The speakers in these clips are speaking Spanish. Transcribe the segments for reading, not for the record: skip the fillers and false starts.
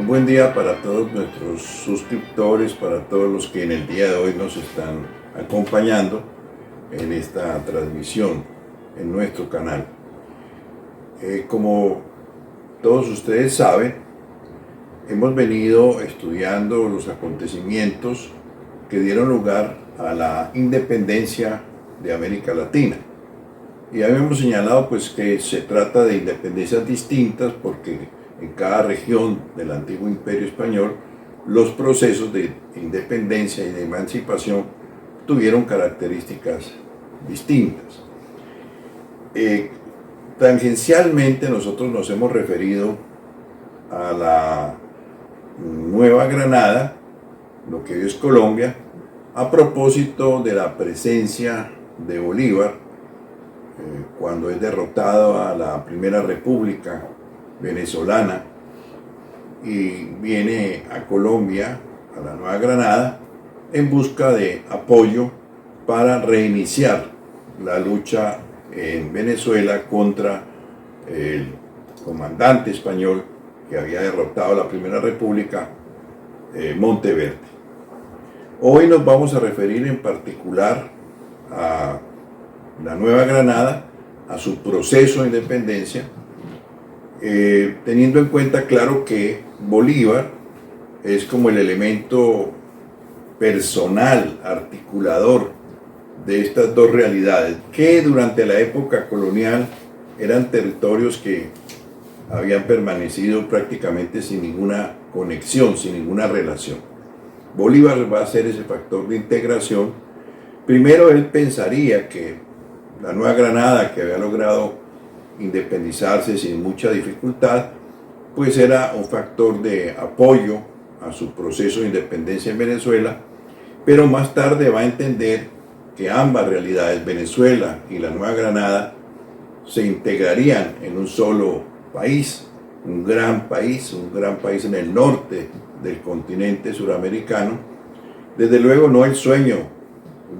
Un buen día para todos nuestros suscriptores, para todos los que en el día de hoy nos están acompañando en esta transmisión en nuestro canal. Como todos ustedes saben, hemos venido estudiando los acontecimientos que dieron lugar a la independencia de América Latina. Y habíamos señalado pues que se trata de independencias distintas porque en cada región del antiguo Imperio Español los procesos de independencia y de emancipación tuvieron características distintas. Tangencialmente nosotros nos hemos referido a la Nueva Granada, lo que hoy es Colombia, a propósito de la presencia de Bolívar cuando es derrotado a la Primera República venezolana y viene a Colombia, a la Nueva Granada, en busca de apoyo para reiniciar la lucha en Venezuela contra el comandante español que había derrotado a la Primera República, Monteverde. Hoy nos vamos a referir en particular a la Nueva Granada, a su proceso de independencia, teniendo en cuenta, claro, que Bolívar es como el elemento personal, articulador de estas dos realidades, que durante la época colonial eran territorios que habían permanecido prácticamente sin ninguna conexión, sin ninguna relación. Bolívar va a ser ese factor de integración. Primero él pensaría que la Nueva Granada, que había logrado independizarse sin mucha dificultad, pues era un factor de apoyo a su proceso de independencia en Venezuela, pero más tarde va a entender que ambas realidades, Venezuela y la Nueva Granada, se integrarían en un solo país, un gran país en el norte del continente suramericano. Desde luego no el sueño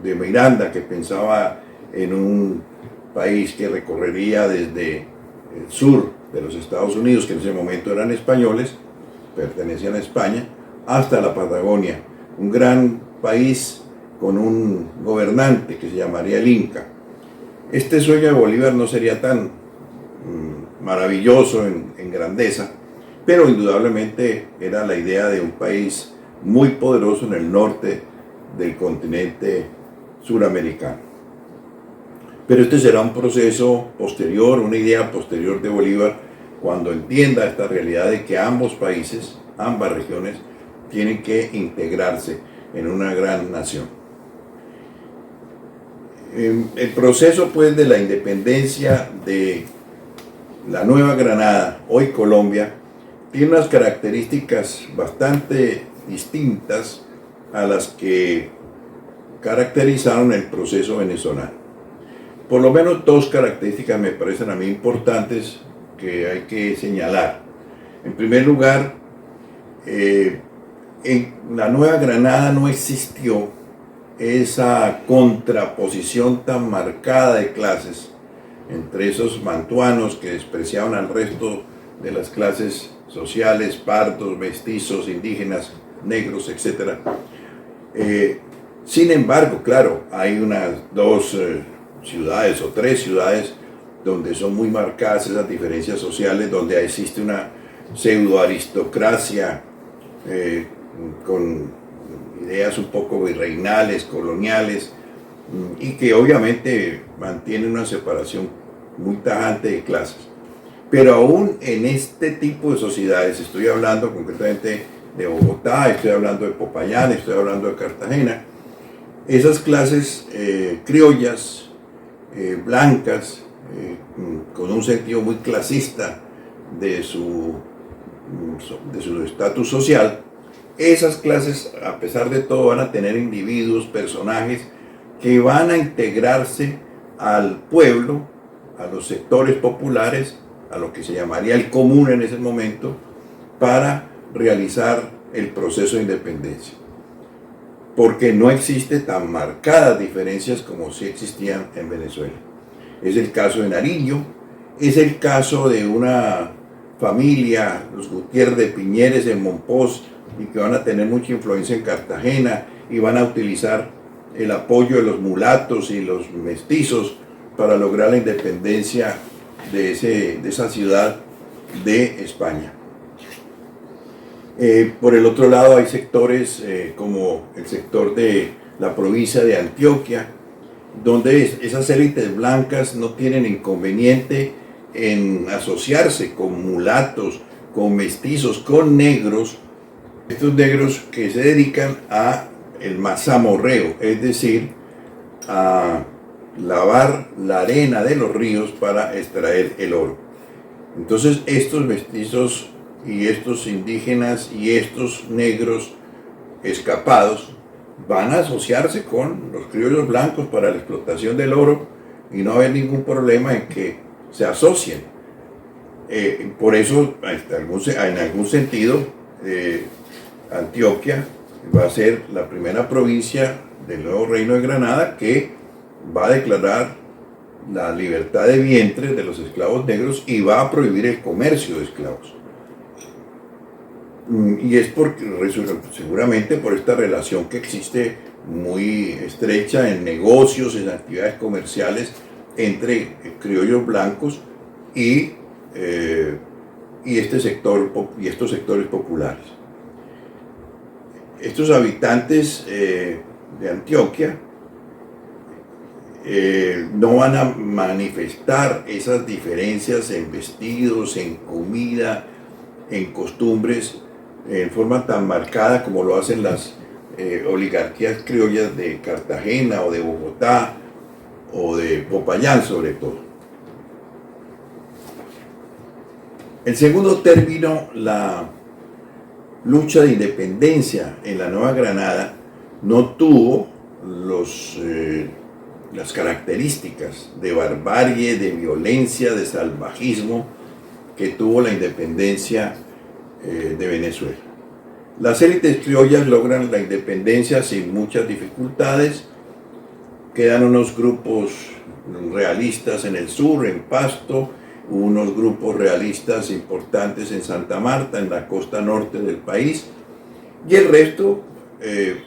de Miranda, que pensaba en un país que recorrería desde el sur de los Estados Unidos, que en ese momento eran españoles, pertenecían a España, hasta la Patagonia, un gran país con un gobernante que se llamaría el Inca. Este sueño de Bolívar no sería tan maravilloso en grandeza, pero indudablemente era la idea de un país muy poderoso en el norte del continente suramericano. Pero este será un proceso posterior, una idea posterior de Bolívar, cuando entienda esta realidad de que ambos países, ambas regiones, tienen que integrarse en una gran nación. El proceso pues de la independencia de la Nueva Granada, hoy Colombia, tiene unas características bastante distintas a las que caracterizaron el proceso venezolano. Por lo menos dos características me parecen a mí importantes que hay que señalar. En primer lugar, en la Nueva Granada no existió esa contraposición tan marcada de clases entre esos mantuanos que despreciaban al resto de las clases sociales, pardos, mestizos, indígenas, negros, etc. Sin embargo, claro, hay unas dos ciudades o tres ciudades donde son muy marcadas esas diferencias sociales, donde existe una pseudo aristocracia con ideas un poco virreinales, coloniales, y que obviamente mantiene una separación muy tajante de clases. Pero aún en este tipo de sociedades, estoy hablando concretamente de Bogotá, estoy hablando de Popayán, estoy hablando de Cartagena, esas clases criollas, blancas, con un sentido muy clasista de su estatus social, esas clases, a pesar de todo, van a tener individuos, personajes que van a integrarse al pueblo, a los sectores populares, a lo que se llamaría el común en ese momento, para realizar el proceso de independencia. Porque no existe tan marcadas diferencias como sí existían en Venezuela. Es el caso de Nariño, es el caso de una familia, los Gutiérrez de Piñeres en Monpós, y que van a tener mucha influencia en Cartagena y van a utilizar el apoyo de los mulatos y los mestizos para lograr la independencia de esa ciudad de España. Por el otro lado hay sectores como el sector de la provincia de Antioquia, donde esas élites blancas no tienen inconveniente en asociarse con mulatos, con mestizos, con negros, estos negros que se dedican a el mazamorreo, es decir, a lavar la arena de los ríos para extraer el oro. Entonces estos mestizos y estos indígenas y estos negros escapados van a asociarse con los criollos blancos para la explotación del oro y no va a haber ningún problema en que se asocien. Por eso, en algún sentido, Antioquia va a ser la primera provincia del nuevo Reino de Granada que va a declarar la libertad de vientre de los esclavos negros y va a prohibir el comercio de esclavos. Y es seguramente por esta relación que existe muy estrecha en negocios, en actividades comerciales entre criollos blancos y este sector y estos sectores populares. Estos habitantes de Antioquia no van a manifestar esas diferencias en vestidos, en comida, en costumbres, en forma tan marcada como lo hacen las oligarquías criollas de Cartagena o de Bogotá o de Popayán sobre todo. El segundo término, la lucha de independencia en la Nueva Granada, no tuvo las características de barbarie, de violencia, de salvajismo que tuvo la independencia de Venezuela. Las élites criollas logran la independencia sin muchas dificultades. Quedan unos grupos realistas en el sur, en Pasto, unos grupos realistas importantes en Santa Marta, en la costa norte del país, y el resto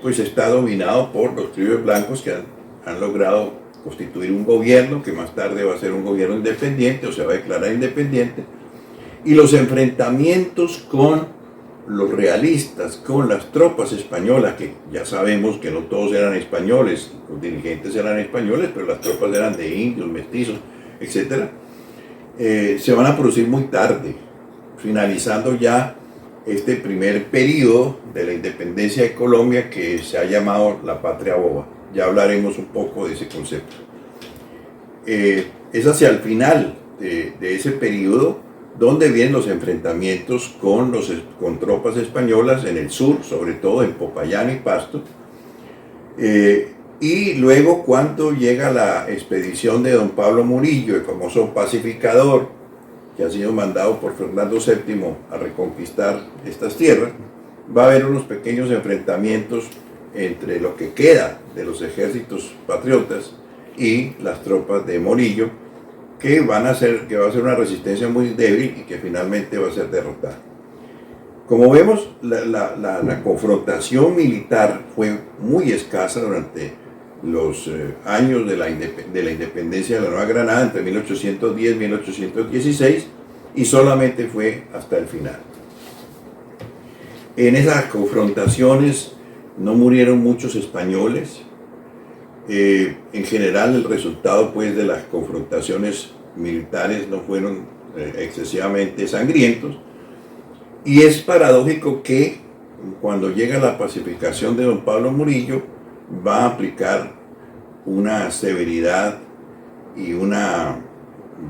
pues está dominado por los criollos blancos que han logrado constituir un gobierno que más tarde va a ser un gobierno independiente o se va a declarar independiente, y los enfrentamientos con los realistas, con las tropas españolas, que ya sabemos que no todos eran españoles, los dirigentes eran españoles, pero las tropas eran de indios, mestizos, etc., se van a producir muy tarde, finalizando ya este primer periodo de la independencia de Colombia que se ha llamado la patria boba. Ya hablaremos un poco de ese concepto. Es hacia el final de ese periodo donde vienen los enfrentamientos con tropas españolas en el sur, sobre todo en Popayán y Pasto, y luego cuando llega la expedición de don Pablo Murillo, el famoso pacificador, que ha sido mandado por Fernando VII a reconquistar estas tierras, va a haber unos pequeños enfrentamientos entre lo que queda de los ejércitos patriotas y las tropas de Morillo, que va a ser una resistencia muy débil y que finalmente va a ser derrotada. Como vemos, la confrontación militar fue muy escasa durante los años de la independencia de la Nueva Granada, entre 1810 y 1816, y solamente fue hasta el final. En esas confrontaciones no murieron muchos españoles. En general el resultado pues de las confrontaciones militares no fueron excesivamente sangrientos, y es paradójico que cuando llega la pacificación de don Pablo Murillo va a aplicar una severidad y una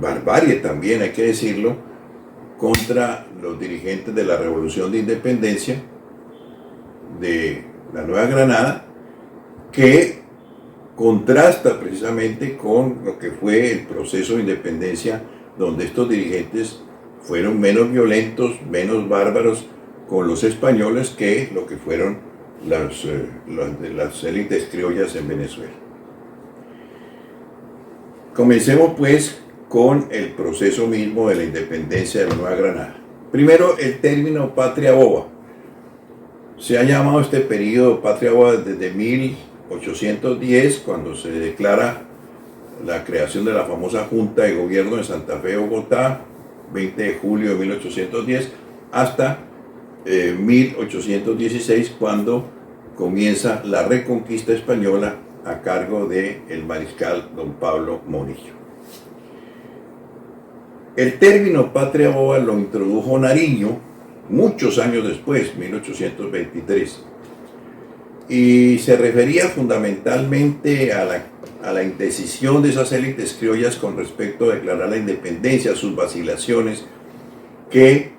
barbarie también, hay que decirlo, contra los dirigentes de la Revolución de Independencia de la Nueva Granada, que contrasta precisamente con lo que fue el proceso de independencia, donde estos dirigentes fueron menos violentos, menos bárbaros con los españoles que lo que fueron las élites criollas en Venezuela. Comencemos pues con el proceso mismo de la independencia de la Nueva Granada. Primero, el término patria boba. Se ha llamado este periodo patria boba desde 1810, cuando se declara la creación de la famosa Junta de Gobierno de Santa Fe, Bogotá, 20 de julio de 1810, hasta 1816, cuando comienza la reconquista española a cargo del mariscal don Pablo Morillo. El término patria boba lo introdujo Nariño muchos años después, 1823, y se refería fundamentalmente a la indecisión de esas élites criollas con respecto a declarar la independencia, sus vacilaciones que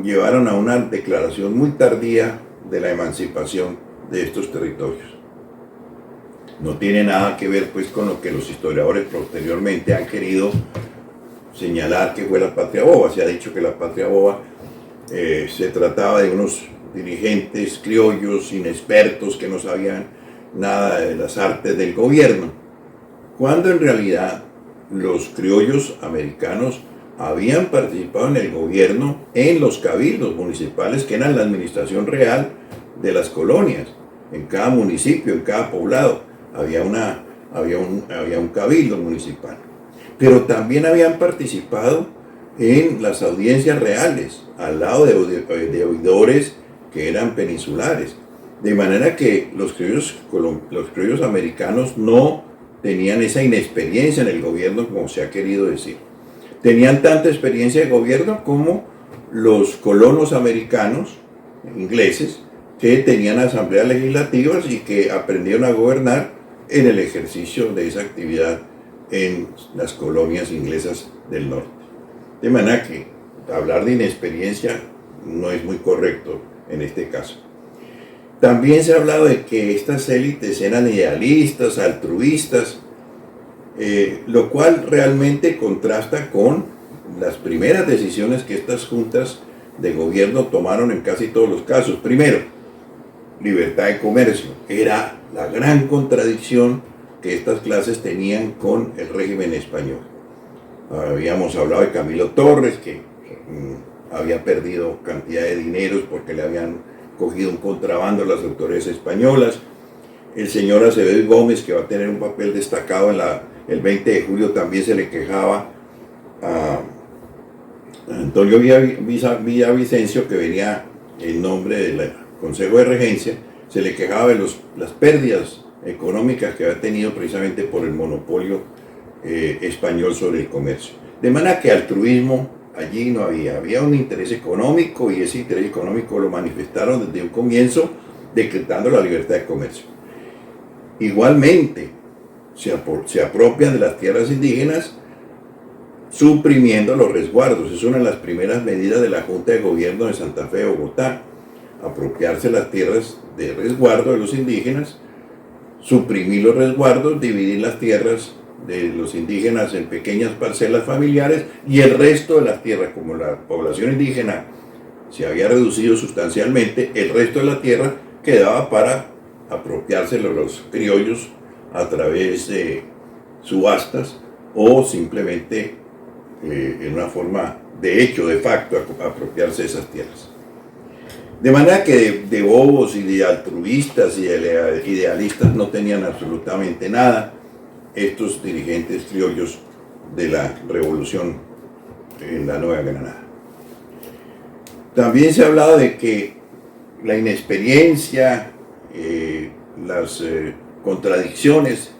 llevaron a una declaración muy tardía de la emancipación de estos territorios. No tiene nada que ver pues con lo que los historiadores posteriormente han querido señalar que fue la patria boba. Se ha dicho que la patria boba se trataba de unos dirigentes criollos inexpertos que no sabían nada de las artes del gobierno, cuando en realidad los criollos americanos habían participado en el gobierno, en los cabildos municipales, que eran la administración real de las colonias. En cada municipio, en cada poblado, había un cabildo municipal. Pero también habían participado en las audiencias reales, al lado de oidores que eran peninsulares. De manera que los criollos americanos no tenían esa inexperiencia en el gobierno como se ha querido decir. Tenían tanta experiencia de gobierno como los colonos americanos, ingleses, que tenían asambleas legislativas y que aprendieron a gobernar en el ejercicio de esa actividad en las colonias inglesas del norte. De manera que hablar de inexperiencia no es muy correcto en este caso. También se ha hablado de que estas élites eran idealistas, altruistas, lo cual realmente contrasta con las primeras decisiones que estas juntas de gobierno tomaron en casi todos los casos. Primero, libertad de comercio. Era la gran contradicción que estas clases tenían con el régimen español. Habíamos hablado de Camilo Torres, que había perdido cantidad de dineros porque le habían cogido un contrabando a las autoridades españolas. El señor Acevedo Gómez, que va a tener un papel destacado el 20 de julio, también se le quejaba a Antonio Villavicencio, que venía en nombre del Consejo de Regencia, se le quejaba de las pérdidas económicas que había tenido precisamente por el monopolio español sobre el comercio. De manera que altruismo allí no había un interés económico, y ese interés económico lo manifestaron desde un comienzo decretando la libertad de comercio. Igualmente se apropian de las tierras indígenas suprimiendo los resguardos. Es una de las primeras medidas de la Junta de Gobierno de Santa Fe de Bogotá: apropiarse las tierras de resguardo de los indígenas, suprimir los resguardos, dividir las tierras de los indígenas en pequeñas parcelas familiares, y el resto de las tierras, como la población indígena se había reducido sustancialmente, el resto de la tierra quedaba para apropiárselo los criollos a través de subastas o simplemente en una forma de hecho, de facto, apropiarse de esas tierras. De manera que de bobos y de altruistas y de idealistas no tenían absolutamente nada estos dirigentes criollos de la revolución en la Nueva Granada. También se ha hablado de que la inexperiencia, las contradicciones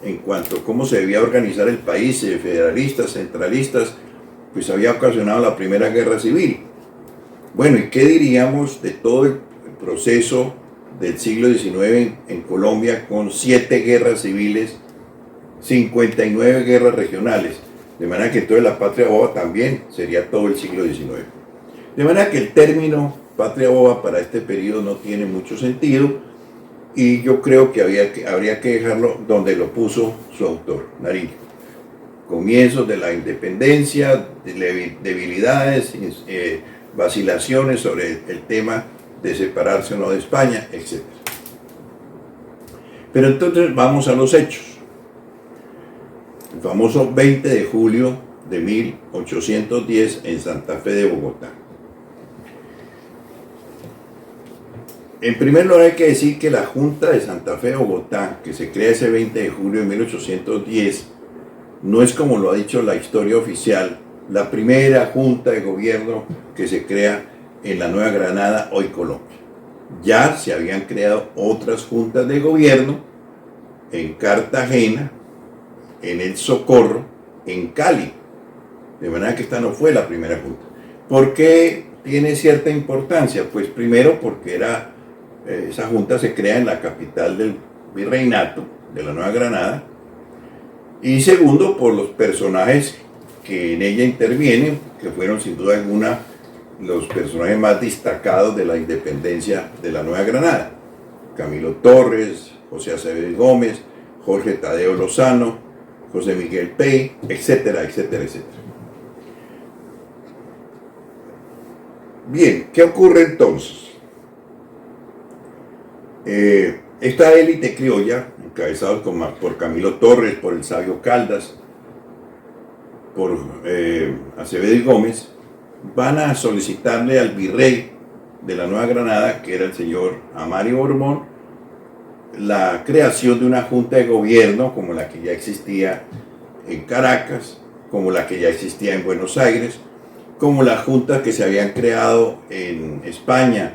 en cuanto a cómo se debía organizar el país, federalistas, centralistas, pues había ocasionado la Primera Guerra Civil. Bueno, ¿y qué diríamos de todo el proceso del siglo XIX en Colombia, con 7 guerras civiles, 59 guerras regionales? De manera que entonces la patria boba también sería todo el siglo XIX. De manera que el término patria boba para este periodo no tiene mucho sentido, y yo creo que habría que dejarlo donde lo puso su autor, Nariño. Comienzos de la independencia, debilidades, vacilaciones sobre el tema de separarse o no de España, etc. Pero entonces vamos a los hechos. El famoso 20 de julio de 1810 en Santa Fe de Bogotá. En primer lugar hay que decir que la Junta de Santa Fe de Bogotá, que se crea ese 20 de julio de 1810, no es, como lo ha dicho la historia oficial, la primera junta de gobierno que se crea en la Nueva Granada, hoy Colombia. Ya se habían creado otras juntas de gobierno en Cartagena, en El Socorro, en Cali. De manera que esta no fue la primera junta. ¿Por qué tiene cierta importancia? Pues primero porque esa junta se crea en la capital del virreinato, de la Nueva Granada, y segundo por los personajes que en ella intervienen, que fueron sin duda alguna los personajes más destacados de la independencia de la Nueva Granada: Camilo Torres, José Acevedo Gómez, Jorge Tadeo Lozano, José Miguel Pey, etcétera, etcétera, etcétera. Bien, ¿qué ocurre entonces? Esta élite criolla, encabezados por Camilo Torres, por el sabio Caldas, por Acevedo y Gómez, van a solicitarle al virrey de la Nueva Granada, que era el señor Amario Borbón, la creación de una junta de gobierno como la que ya existía en Caracas, como la que ya existía en Buenos Aires, como las juntas que se habían creado en España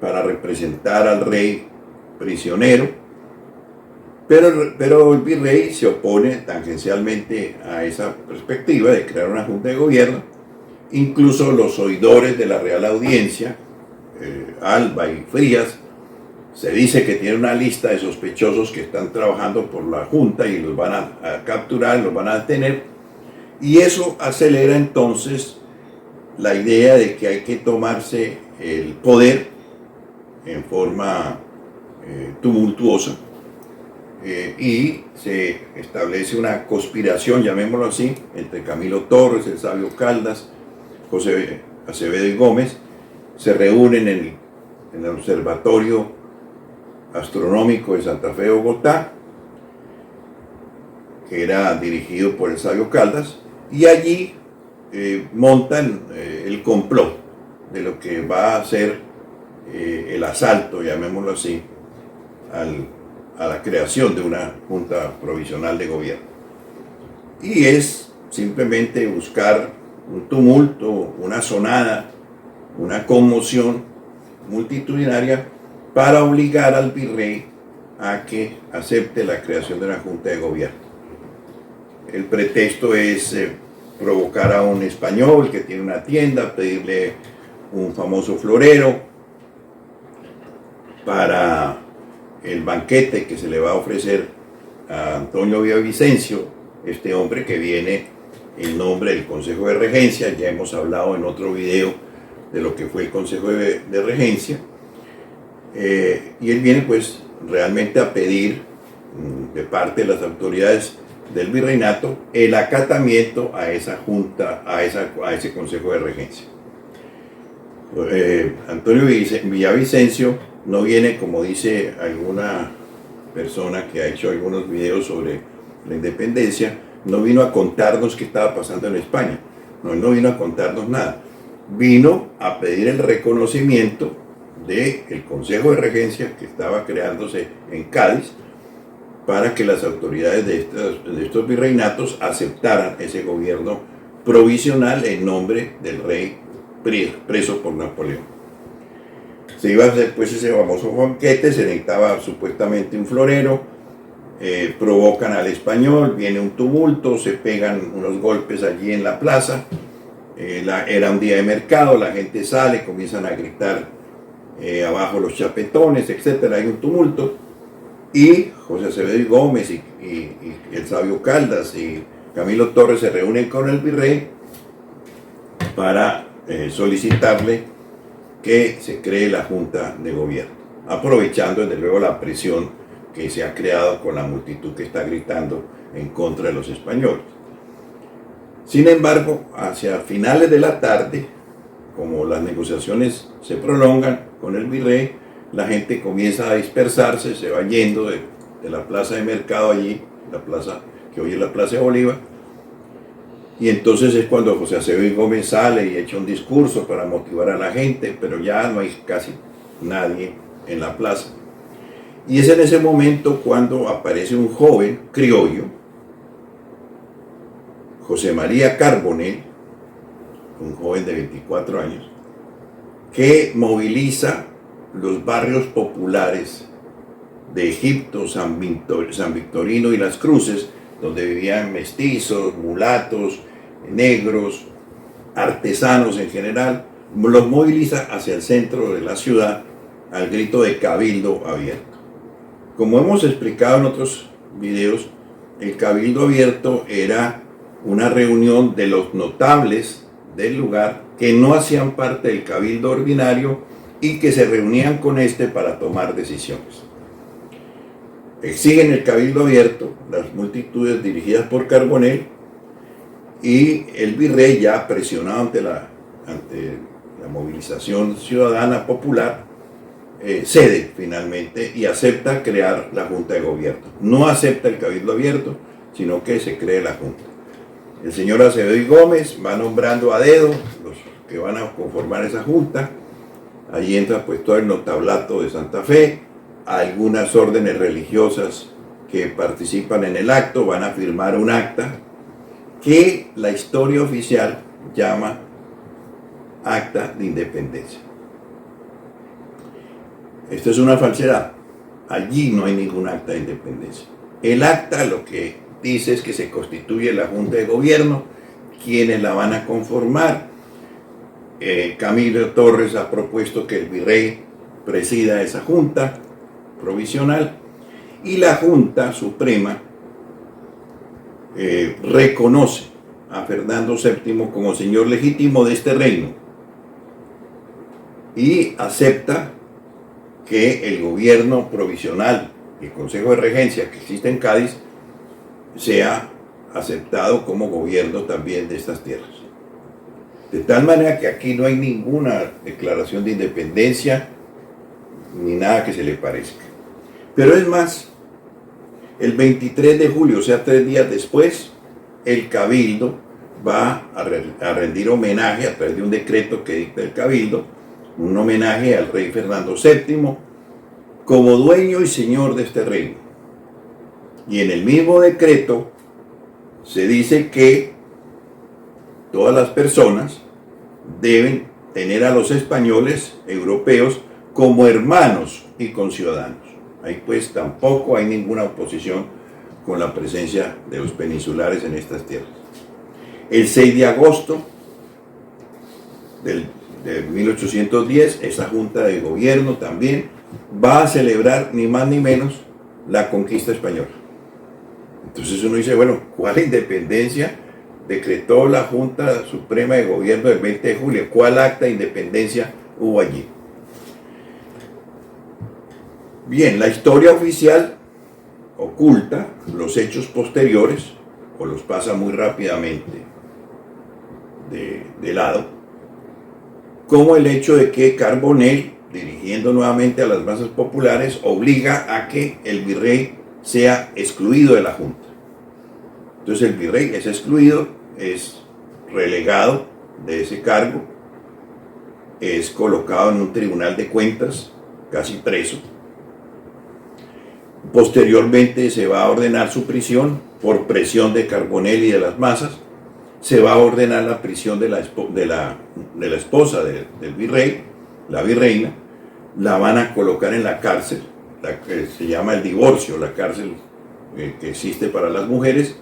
para representar al rey prisionero. Pero el virrey se opone tangencialmente a esa perspectiva de crear una junta de gobierno. Incluso los oidores de la Real Audiencia, Alba y Frías, se dice que tiene una lista de sospechosos que están trabajando por la junta y los van a capturar, los van a detener, y eso acelera entonces la idea de que hay que tomarse el poder en forma tumultuosa, y se establece una conspiración, llamémoslo así, entre Camilo Torres, el sabio Caldas, José Acevedo y Gómez. Se reúnen en el Observatorio Astronómico de Santa Fe de Bogotá, que era dirigido por el sabio Caldas, y allí montan el complot de lo que va a ser el asalto, llamémoslo así, a la creación de una junta provisional de gobierno. Y es simplemente buscar un tumulto, una sonada, una conmoción multitudinaria para obligar al virrey a que acepte la creación de una junta de gobierno. El pretexto es provocar a un español que tiene una tienda, pedirle un famoso florero para el banquete que se le va a ofrecer a Antonio Villavicencio, este hombre que viene en nombre del Consejo de Regencia. Ya hemos hablado en otro video de lo que fue el Consejo de Regencia, y él viene pues realmente a pedir de parte de las autoridades del virreinato el acatamiento a esa junta, a ese Consejo de Regencia. Antonio Villavicencio no viene, como dice alguna persona que ha hecho algunos videos sobre la independencia, no vino a contarnos qué estaba pasando en España. No vino a contarnos nada. Vino a pedir el reconocimiento del Consejo de Regencia que estaba creándose en Cádiz, para que las autoridades de estos virreinatos aceptaran ese gobierno provisional en nombre del rey preso por Napoleón. Se iba a hacer pues ese famoso banquete, se necesitaba supuestamente un florero, provocan al español, viene un tumulto, se pegan unos golpes allí en la plaza. Era un día de mercado, la gente sale, comienzan a gritar abajo los chapetones, etcétera, hay un tumulto, y José Acevedo y Gómez y el sabio Caldas y Camilo Torres se reúnen con el virrey para solicitarle que se cree la junta de gobierno, aprovechando desde luego la presión que se ha creado con la multitud que está gritando en contra de los españoles. Sin embargo, hacia finales de la tarde, como las negociaciones se prolongan con el virrey, la gente comienza a dispersarse, se va yendo de la plaza de mercado allí, la plaza que hoy es la Plaza de Bolívar, y entonces es cuando José Acevedo Gómez sale y echa un discurso para motivar a la gente, pero ya no hay casi nadie en la plaza. Y es en ese momento cuando aparece un joven criollo, José María Carbonell, un joven de 24 años, que moviliza los barrios populares de Egipto, San Victorino y Las Cruces, donde vivían mestizos, mulatos, negros, artesanos en general, los moviliza hacia el centro de la ciudad al grito de cabildo abierto. Como hemos explicado en otros videos, el cabildo abierto era una reunión de los notables del lugar que no hacían parte del cabildo ordinario y que se reunían con este para tomar decisiones. Exigen el cabildo abierto las multitudes dirigidas por Carbonell, y el virrey, ya presionado ante la movilización ciudadana popular, cede finalmente y acepta crear la Junta de Gobierno. No acepta el cabildo abierto, sino que se cree la Junta. El señor Acevedo y Gómez va nombrando a dedo los que van a conformar esa Junta. Allí entra pues todo el notablato de Santa Fe, algunas órdenes religiosas que participan en el acto, van a firmar un acta que la historia oficial llama Acta de Independencia. Esto es una falsedad. Allí no hay ningún acta de independencia. El acta lo que dice es que se constituye la Junta de Gobierno, quienes la van a conformar. Camilo Torres ha propuesto que el virrey presida esa Junta provisional, y la Junta Suprema reconoce a Fernando VII como señor legítimo de este reino y acepta que el gobierno provisional, el Consejo de Regencia que existe en Cádiz, sea aceptado como gobierno también de estas tierras. De tal manera que aquí no hay ninguna declaración de independencia ni nada que se le parezca. Pero es más, el 23 de julio, o sea 3 días después, el Cabildo va a rendir homenaje a través de un decreto que dicta el Cabildo, un homenaje al rey Fernando VII como dueño y señor de este reino. Y en el mismo decreto se dice que todas las personas deben tener a los españoles europeos como hermanos y conciudadanos. Ahí pues tampoco hay ninguna oposición con la presencia de los peninsulares en estas tierras. El 6 de agosto de 1810, esa Junta de Gobierno también va a celebrar ni más ni menos la conquista española. Entonces uno dice, bueno, ¿cuál independencia decretó la Junta Suprema de Gobierno del 20 de julio? ¿Cuál acta de independencia hubo allí? Bien, la historia oficial oculta los hechos posteriores o los pasa muy rápidamente de lado, como el hecho de que Carbonell, dirigiendo nuevamente a las masas populares, obliga a que el virrey sea excluido de la Junta. Entonces el virrey es excluido, es relegado de ese cargo, es colocado en un tribunal de cuentas, casi preso. Posteriormente se va a ordenar su prisión por presión de Carbonell y de las masas. Se va a ordenar la prisión de la esposa del virrey, la virreina. La van a colocar en la cárcel, la que se llama el divorcio, la cárcel que existe para las mujeres,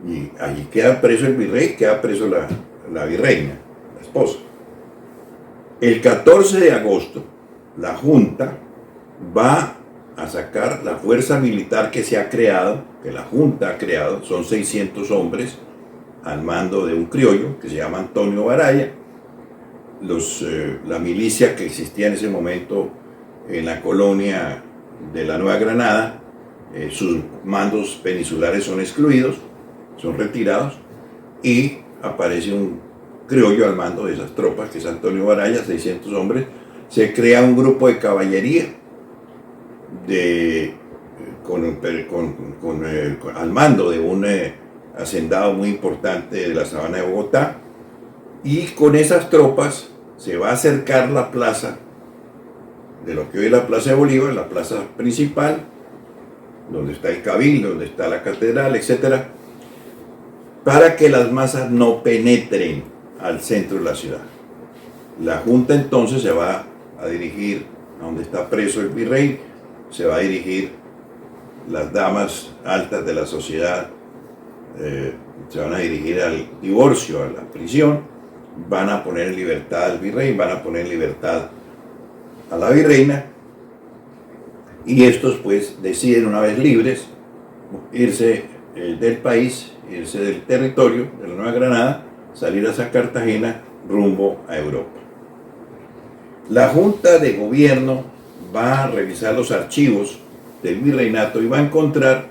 y allí queda preso el virrey, queda preso la virreina, la esposa. El 14 de agosto, la Junta va a sacar la fuerza militar que se ha creado, que la Junta ha creado, son 600 hombres al mando de un criollo que se llama Antonio Baraya. La milicia que existía en ese momento en la colonia de la Nueva Granada, sus mandos peninsulares son excluidos, son retirados, y aparece un criollo al mando de esas tropas, que es Antonio Baraya, 600 hombres. Se crea un grupo de caballería al mando de un hacendado muy importante de la sabana de Bogotá, y con esas tropas se va a acercar la plaza de lo que hoy es la Plaza de Bolívar, la plaza principal, donde está el Cabildo, donde está la catedral, etc., para que las masas no penetren al centro de la ciudad. La Junta entonces se va a dirigir a donde está preso el virrey, se va a dirigir las damas altas de la sociedad, se van a dirigir al divorcio, a la prisión, van a poner en libertad al virrey, van a poner en libertad a la virreina, y estos pues deciden una vez libres irse del país, irse del territorio de la Nueva Granada, salir hacia Cartagena rumbo a Europa. La Junta de Gobierno va a revisar los archivos del virreinato y va a encontrar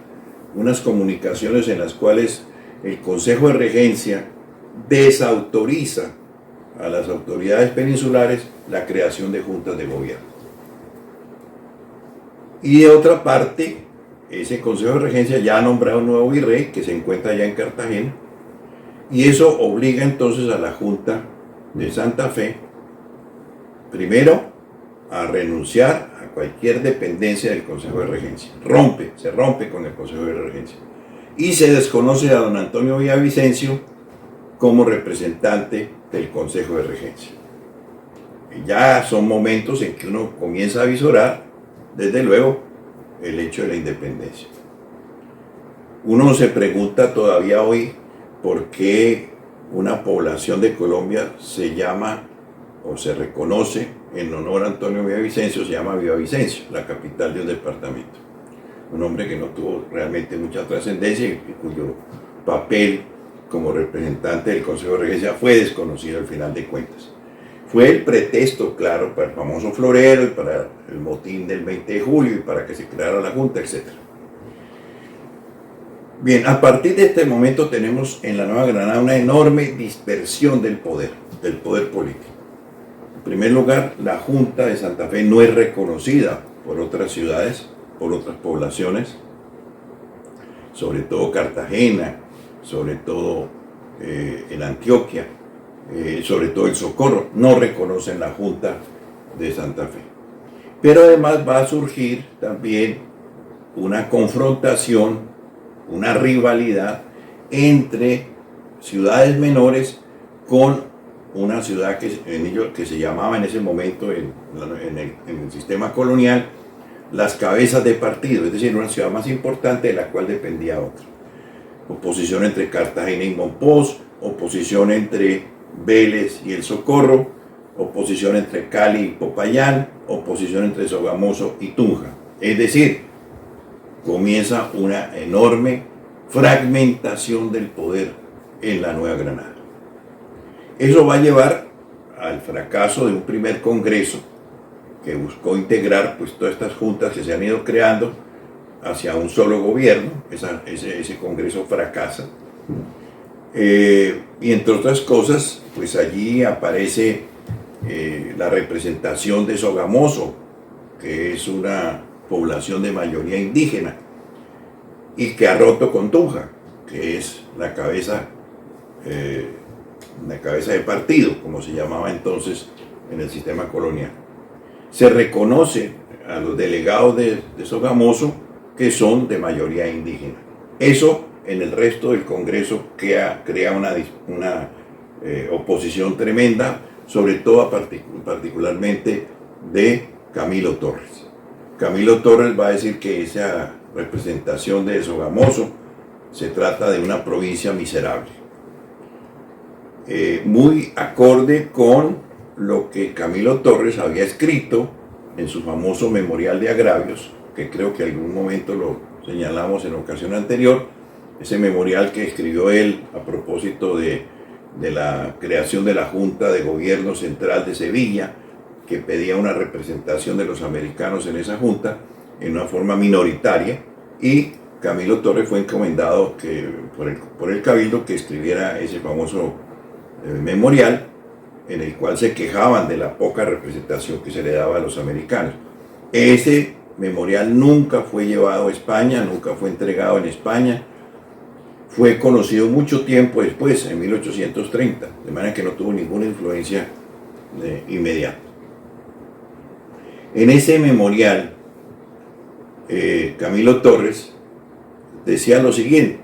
unas comunicaciones en las cuales el Consejo de Regencia desautoriza a las autoridades peninsulares la creación de juntas de gobierno. Y de otra parte, ese Consejo de Regencia ya ha nombrado un nuevo virrey que se encuentra ya en Cartagena, y eso obliga entonces a la Junta de Santa Fe, primero, a renunciar a cualquier dependencia del Consejo de Regencia. Se rompe con el Consejo de Regencia. Y se desconoce a don Antonio Villavicencio como representante del Consejo de Regencia. Y ya son momentos en que uno comienza a visorar, desde luego, el hecho de la independencia. Uno se pregunta todavía hoy por qué una población de Colombia se llama o se reconoce en honor a Antonio Villavicencio, se llama Villavicencio, la capital de un departamento. Un hombre que no tuvo realmente mucha trascendencia y cuyo papel como representante del Consejo de Regencia fue desconocido al final de cuentas. Fue el pretexto, claro, para el famoso florero y para el motín del 20 de julio y para que se creara la Junta, etc. Bien, a partir de este momento tenemos en la Nueva Granada una enorme dispersión del poder político. En primer lugar, la Junta de Santa Fe no es reconocida por otras ciudades, por otras poblaciones, sobre todo Cartagena, sobre todo en Antioquia, sobre todo el Socorro, no reconocen la Junta de Santa Fe. Pero además va a surgir también una confrontación, una rivalidad entre ciudades menores con una ciudad que se llamaba en ese momento en el sistema colonial las cabezas de partido, es decir, una ciudad más importante de la cual dependía otra. Oposición entre Cartagena y Mompox, oposición entre Vélez y el Socorro, oposición entre Cali y Popayán, oposición entre Sogamoso y Tunja. Es decir, comienza una enorme fragmentación del poder en la Nueva Granada. Eso va a llevar al fracaso de un primer congreso que buscó integrar pues todas estas juntas que se han ido creando hacia un solo gobierno. Ese congreso fracasa. Y entre otras cosas, pues allí aparece la representación de Sogamoso, que es una población de mayoría indígena, y que ha roto con Tunja, que es la cabeza de partido, como se llamaba entonces en el sistema colonial. Se reconoce a los delegados de Sogamoso que son de mayoría indígena. Eso en el resto del Congreso crea una oposición tremenda, sobre todo particularmente de Camilo Torres. Camilo Torres va a decir que esa representación de Sogamoso se trata de una provincia miserable. Muy acorde con lo que Camilo Torres había escrito en su famoso Memorial de Agravios, que creo que en algún momento lo señalamos en ocasión anterior, ese memorial que escribió él a propósito de la creación de la Junta de Gobierno Central de Sevilla, que pedía una representación de los americanos en esa junta en una forma minoritaria, y Camilo Torres fue encomendado por el Cabildo que escribiera ese famoso memorial en el cual se quejaban de la poca representación que se le daba a los americanos. Ese memorial nunca fue llevado a España, nunca fue entregado en España, fue conocido mucho tiempo después, en 1830, de manera que no tuvo ninguna influencia inmediata. En ese memorial, Camilo Torres decía lo siguiente: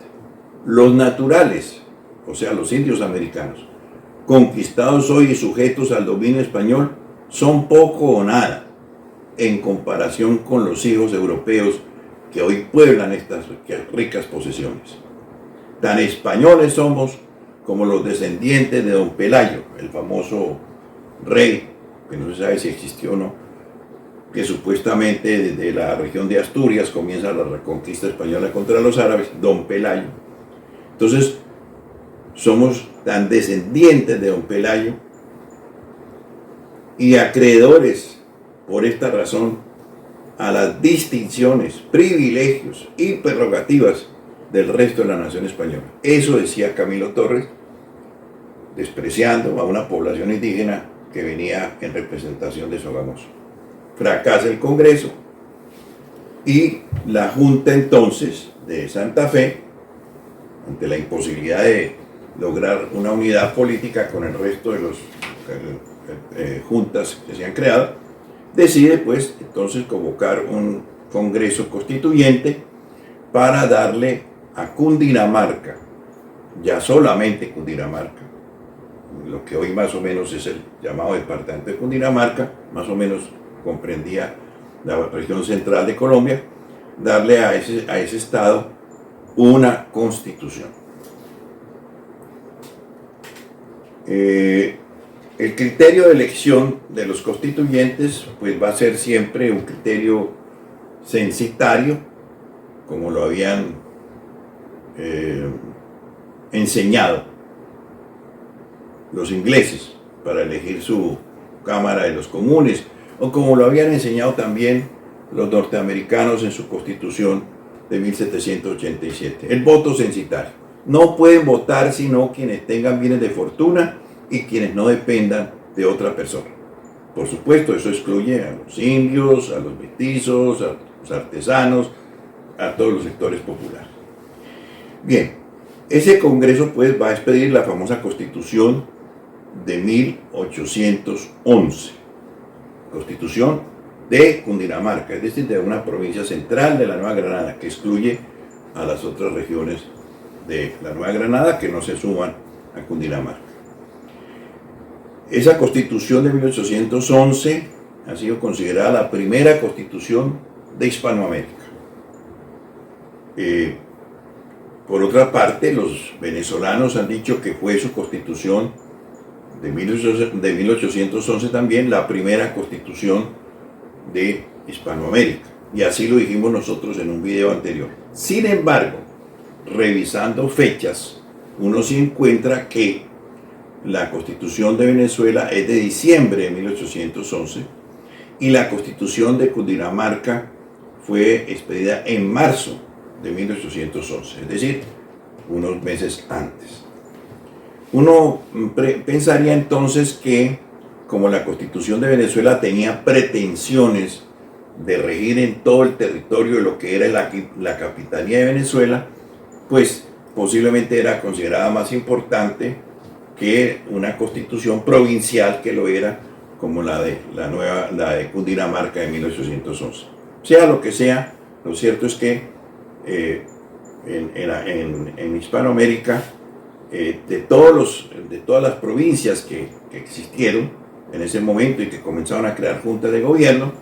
los naturales, o sea, los indios americanos, conquistados hoy y sujetos al dominio español, son poco o nada en comparación con los hijos europeos que hoy pueblan estas ricas posesiones. Tan españoles somos como los descendientes de don Pelayo, el famoso rey, que no se sabe si existió o no, que supuestamente desde la región de Asturias comienza la reconquista española contra los árabes, don Pelayo. Entonces, somos tan descendientes de don Pelayo y acreedores, por esta razón, a las distinciones, privilegios y prerrogativas del resto de la nación española. Eso decía Camilo Torres, despreciando a una población indígena que venía en representación de Sogamoso. Fracasa el Congreso y la Junta entonces de Santa Fe, ante la imposibilidad de lograr una unidad política con el resto de las juntas que se han creado, decide pues entonces convocar un Congreso Constituyente para darle a Cundinamarca, ya solamente Cundinamarca, lo que hoy más o menos es el llamado departamento de Cundinamarca, más o menos comprendía la región central de Colombia, darle a ese estado una constitución. El criterio de elección de los constituyentes pues va a ser siempre un criterio censitario, como lo habían enseñado los ingleses para elegir su Cámara de los Comunes, o como lo habían enseñado también los norteamericanos en su Constitución de 1787. El voto censitario. No pueden votar sino quienes tengan bienes de fortuna y quienes no dependan de otra persona. Por supuesto, eso excluye a los indios, a los mestizos, a los artesanos, a todos los sectores populares. Bien, ese Congreso pues va a expedir la famosa Constitución de 1811. Constitución de Cundinamarca, es decir, de una provincia central de la Nueva Granada, que excluye a las otras regiones de la Nueva Granada que no se suman a Cundinamarca. Esa Constitución de 1811 ha sido considerada la primera Constitución de Hispanoamérica. Por otra parte, los venezolanos han dicho que fue su Constitución de 1811 también la primera Constitución de Hispanoamérica, y así lo dijimos nosotros en un video anterior. Sin embargo, revisando fechas, uno se encuentra que la Constitución de Venezuela es de diciembre de 1811 y la Constitución de Cundinamarca fue expedida en marzo de 1811, es decir, unos meses antes. Uno pensaría entonces que, como la Constitución de Venezuela tenía pretensiones de regir en todo el territorio de lo que era la capitanía de Venezuela, pues posiblemente era considerada más importante que una constitución provincial que lo era, como la de Cundinamarca de 1811. Sea lo que sea, lo cierto es que en Hispanoamérica, de todas las provincias que existieron en ese momento y que comenzaron a crear juntas de gobierno,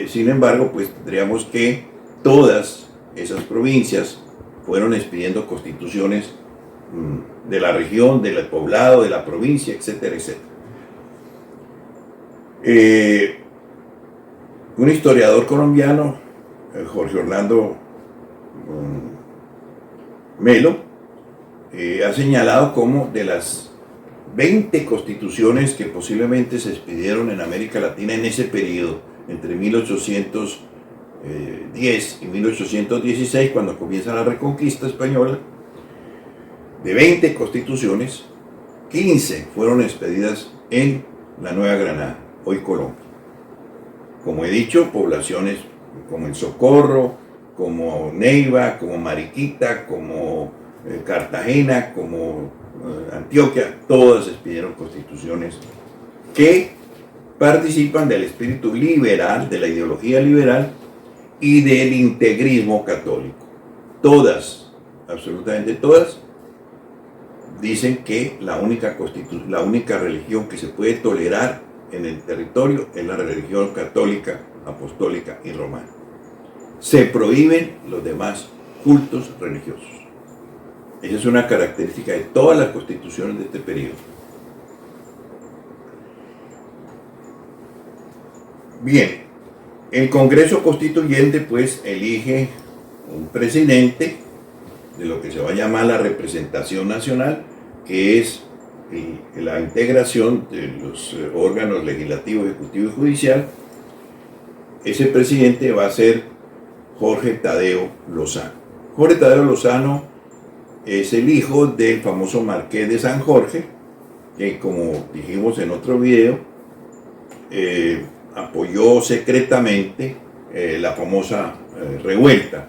sin embargo, pues tendríamos que todas esas provincias fueron expidiendo constituciones de la región, del poblado, de la provincia, etcétera, etcétera. Un historiador colombiano, Jorge Orlando Melo, ha señalado como de las 20 constituciones que posiblemente se expidieron en América Latina en ese periodo, entre 1810 y 1816, cuando comienza la Reconquista Española, de 20 constituciones, 15 fueron expedidas en la Nueva Granada, hoy Colombia. Como he dicho, poblaciones como El Socorro, como Neiva, como Mariquita, como Cartagena, como Antioquia, todas expidieron constituciones que participan del espíritu liberal, de la ideología liberal y del integrismo católico. Todas, absolutamente todas, dicen que la única religión que se puede tolerar en el territorio es la religión católica, apostólica y romana. Se prohíben los demás cultos religiosos. Esa es una característica de todas las constituciones de este periodo. Bien, el Congreso Constituyente pues elige un presidente de lo que se va a llamar la representación nacional, que es la integración de los órganos legislativo, ejecutivo y judicial. Ese presidente va a ser Jorge Tadeo Lozano. Jorge Tadeo Lozano es el hijo del famoso Marqués de San Jorge, que, como dijimos en otro video, apoyó secretamente la famosa revuelta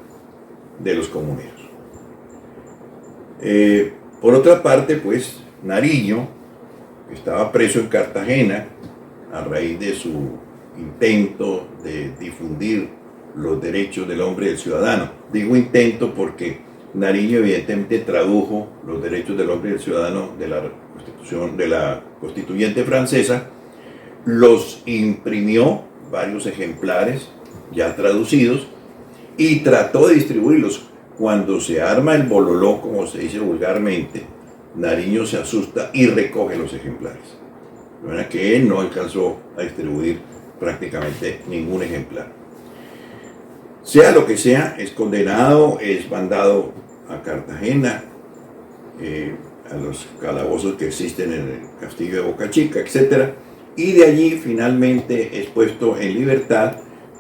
de los comuneros. Por otra parte, pues, Nariño, que estaba preso en Cartagena a raíz de su intento de difundir los derechos del hombre y del ciudadano. Digo intento porque Nariño evidentemente tradujo los derechos del hombre y del ciudadano de la Constitución, de la Constituyente francesa, los imprimió, varios ejemplares ya traducidos, y trató de distribuirlos. Cuando se arma el bololó, como se dice vulgarmente, Nariño se asusta y recoge los ejemplares. De manera que él no alcanzó a distribuir prácticamente ningún ejemplar. Sea lo que sea, es condenado, es mandado a Cartagena, a los calabozos que existen en el castillo de Boca Chica, etc. Y de allí finalmente es puesto en libertad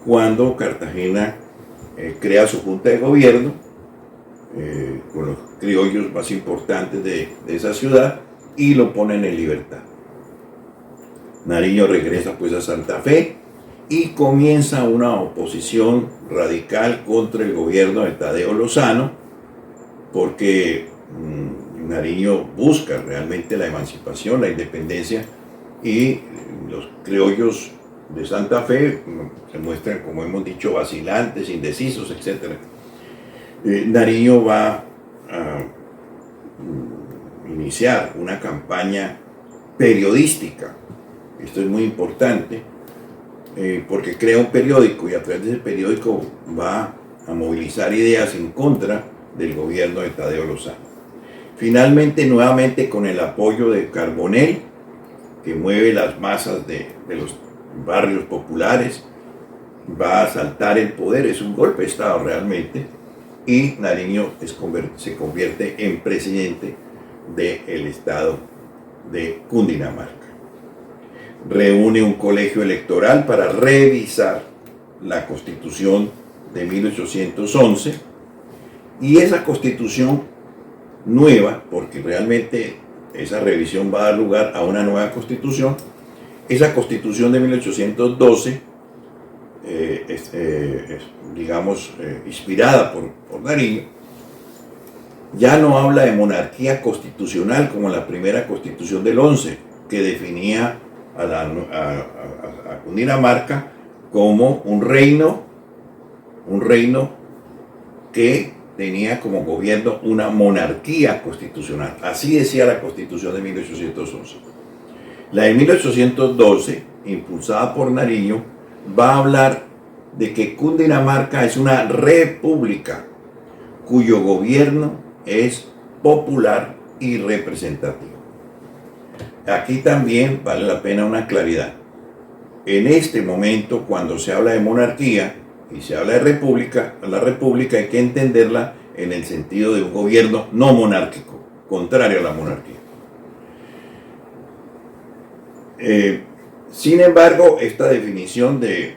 cuando Cartagena crea su junta de gobierno, con los criollos más importantes de esa ciudad, y lo ponen en libertad. Nariño regresa pues a Santa Fe y comienza una oposición radical contra el gobierno de Tadeo Lozano, porque Nariño busca realmente la emancipación, la independencia, y los criollos de Santa Fe se muestran, como hemos dicho, vacilantes, indecisos, etc. Nariño va a iniciar una campaña periodística. Esto es muy importante, porque crea un periódico y a través de ese periódico va a movilizar ideas en contra del gobierno de Tadeo Lozano. Finalmente, nuevamente con el apoyo de Carbonell, que mueve las masas de los barrios populares, va a asaltar el poder. Es un golpe de Estado realmente, y Nariño se convierte en presidente del estado de Cundinamarca. Reúne un colegio electoral para revisar la Constitución de 1811, y esa Constitución nueva, porque realmente esa revisión va a dar lugar a una nueva Constitución, esa Constitución de 1812, inspirada por Nariño, ya no habla de monarquía constitucional como la primera Constitución del 11, que definía a Cundinamarca como un reino que tenía como gobierno una monarquía constitucional. Así decía la Constitución de 1811. La de 1812, impulsada por Nariño, va a hablar de que Cundinamarca es una república cuyo gobierno es popular y representativo. Aquí también vale la pena una claridad. En este momento, cuando se habla de monarquía y se habla de república, la república hay que entenderla en el sentido de un gobierno no monárquico, contrario a la monarquía. Sin embargo, esta definición de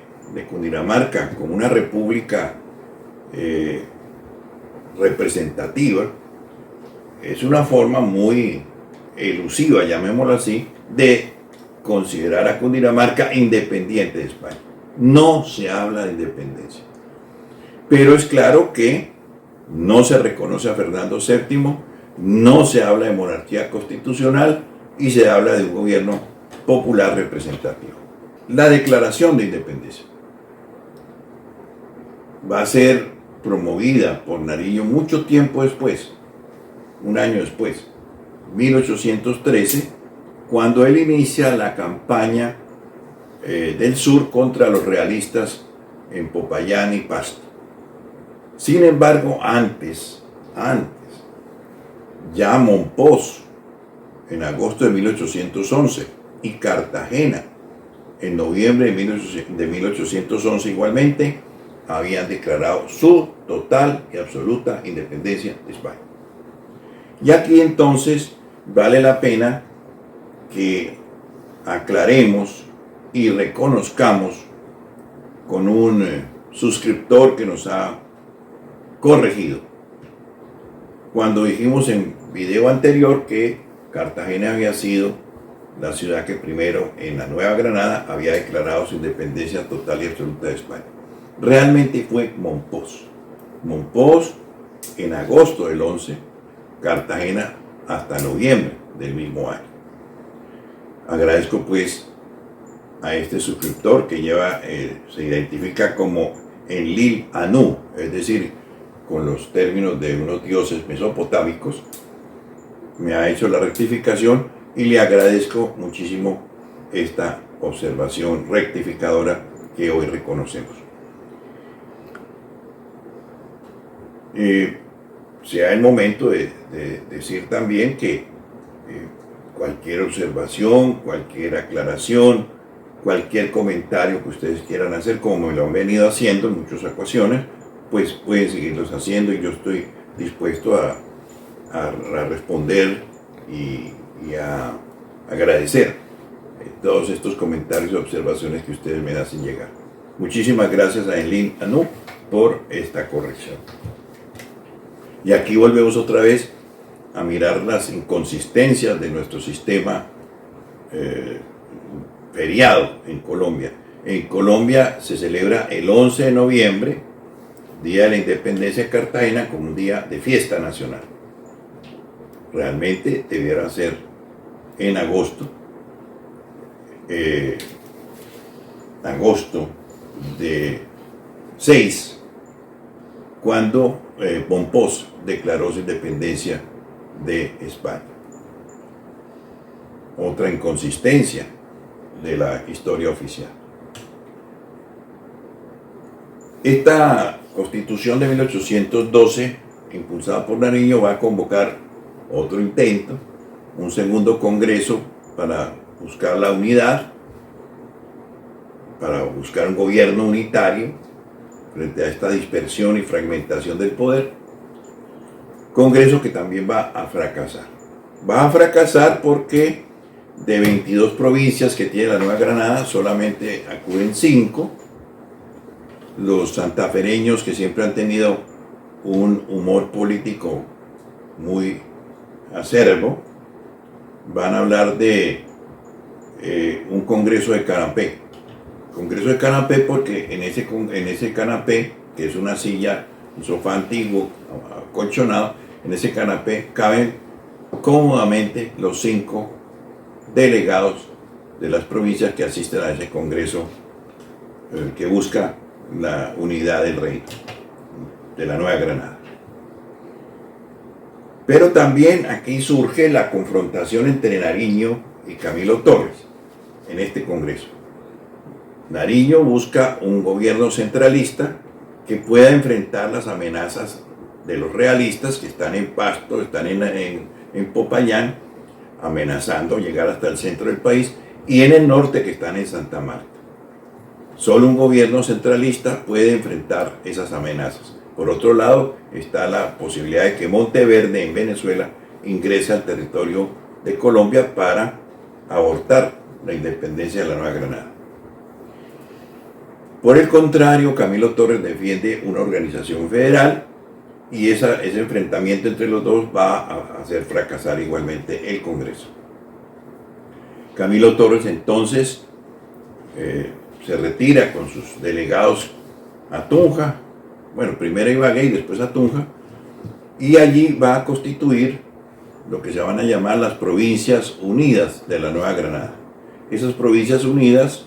Cundinamarca como una república representativa es una forma muy elusiva, llamémoslo así, de considerar a Cundinamarca independiente de España. No se habla de independencia, pero es claro que no se reconoce a Fernando VII, no se habla de monarquía constitucional y se habla de un gobierno popular representativo. la declaración de independencia. Va a ser promovida por Nariño mucho tiempo después, un año después, 1813, cuando él inicia la campaña del sur contra los realistas en Popayán y Pasto. Sin embargo, antes, ya Mompox en agosto de 1811 y Cartagena en noviembre de 1811 igualmente habían declarado su total y absoluta independencia de España. Y aquí entonces vale la pena que aclaremos y reconozcamos con un suscriptor que nos ha corregido. Cuando dijimos en video anterior que Cartagena había sido la ciudad que primero en la Nueva Granada había declarado su independencia total y absoluta de España. Realmente fue Mompox. Mompox en agosto del 11, Cartagena hasta noviembre del mismo año. Agradezco pues a este suscriptor que se identifica como Enlil Anu, es decir, con los términos de unos dioses mesopotámicos. Me ha hecho la rectificación y le agradezco muchísimo esta observación rectificadora que hoy reconocemos. Sea el momento de decir también que cualquier observación, cualquier aclaración, cualquier comentario que ustedes quieran hacer, como me lo han venido haciendo en muchas ocasiones, pues pueden seguirlos haciendo y yo estoy dispuesto a responder y a agradecer todos estos comentarios y observaciones que ustedes me hacen llegar. Muchísimas gracias a Enlil Anu por esta corrección. Y aquí volvemos otra vez a mirar las inconsistencias de nuestro sistema feriado en Colombia. En Colombia se celebra el 11 de noviembre, Día de la Independencia de Cartagena, como un día de fiesta nacional. Realmente debiera ser en agosto, agosto de 6, cuando Mompox declaró su independencia de España. Otra inconsistencia de la historia oficial. Esta Constitución de 1812, impulsada por Nariño, va a convocar otro intento, un segundo congreso para buscar la unidad, para buscar un gobierno unitario frente a esta dispersión y fragmentación del poder. Congreso que también va a fracasar. Va a fracasar porque de 22 provincias que tiene la Nueva Granada, solamente acuden 5. Los santafereños, que siempre han tenido un humor político muy acerbo, van a hablar de un congreso de canapé. Congreso de canapé porque en ese canapé, que es una silla, un sofá antiguo, acolchonado, en ese canapé caben cómodamente los 5 delegados de las provincias que asisten a ese congreso que busca la unidad del reino de la Nueva Granada. Pero también aquí surge la confrontación entre Nariño y Camilo Torres en este congreso. Nariño busca un gobierno centralista que pueda enfrentar las amenazas de los realistas que están en Pasto, están en Popayán, amenazando llegar hasta el centro del país, y en el norte, que están en Santa Marta. Solo un gobierno centralista puede enfrentar esas amenazas. Por otro lado, está la posibilidad de que Monteverde, en Venezuela, ingrese al territorio de Colombia para abortar la independencia de la Nueva Granada. Por el contrario, Camilo Torres defiende una organización federal y ese enfrentamiento entre los dos va a hacer fracasar igualmente el Congreso. Camilo Torres entonces se retira con sus delegados a Tunja, bueno, primero a Ibagué y después a Tunja, y allí va a constituir lo que se van a llamar las Provincias Unidas de la Nueva Granada. Esas Provincias Unidas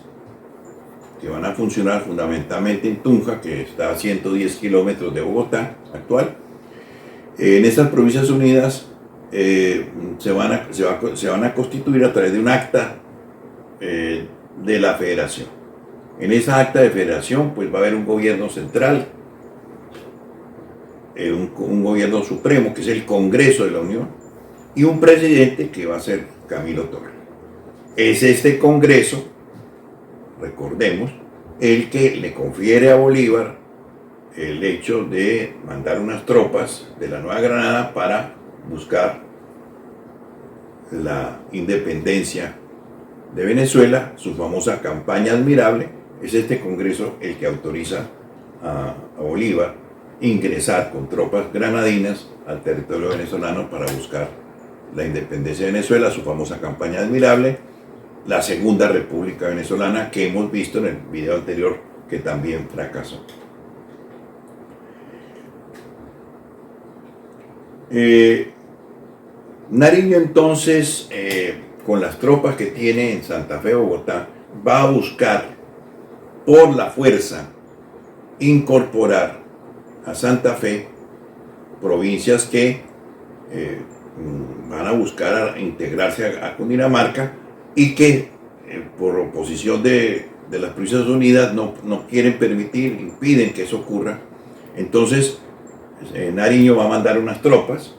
que van a funcionar fundamentalmente en Tunja, que está a 110 kilómetros de Bogotá actual. En estas Provincias Unidas se van a constituir a través de un acta de la federación. En esa acta de federación pues va a haber un gobierno central, un gobierno supremo que es el Congreso de la Unión y un presidente que va a ser Camilo Torres. Es este Congreso, recordemos, el que le confiere a Bolívar el hecho de mandar unas tropas de la Nueva Granada para buscar la independencia de Venezuela, su famosa campaña admirable. Es este Congreso el que autoriza a Bolívar ingresar con tropas granadinas al territorio venezolano para buscar la independencia de Venezuela, su famosa campaña admirable, la Segunda República Venezolana, que hemos visto en el video anterior que también fracasó. Nariño entonces, con las tropas que tiene en Santa Fe, Bogotá, va a buscar por la fuerza incorporar a Santa Fe provincias que van a buscar integrarse a Cundinamarca y que por oposición de las Provincias Unidas no quieren permitir, impiden que eso ocurra. Entonces Nariño va a mandar unas tropas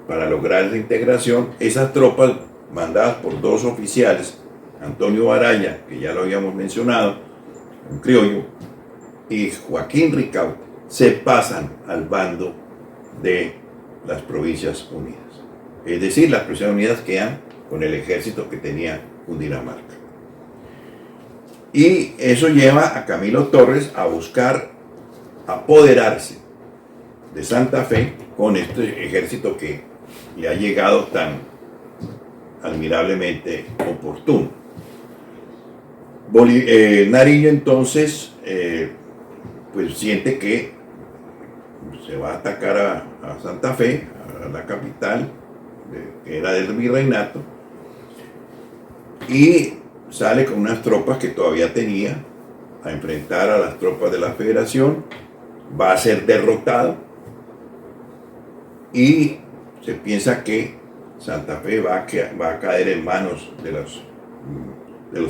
para lograr esa integración. Esas tropas mandadas por dos oficiales, Antonio Baraya, que ya lo habíamos mencionado, un criollo, y Joaquín Ricaurte, se pasan al bando de las Provincias Unidas. Es decir, las Provincias Unidas quedan con el ejército que tenía Cundinamarca. Y eso lleva a Camilo Torres a buscar apoderarse de Santa Fe con este ejército que le ha llegado tan admirablemente oportuno. Nariño entonces pues siente que se va a atacar a Santa Fe, a la capital, que era del virreinato, y sale con unas tropas que todavía tenía a enfrentar a las tropas de la Federación. Va a ser derrotado y se piensa que Santa Fe va a caer en manos de los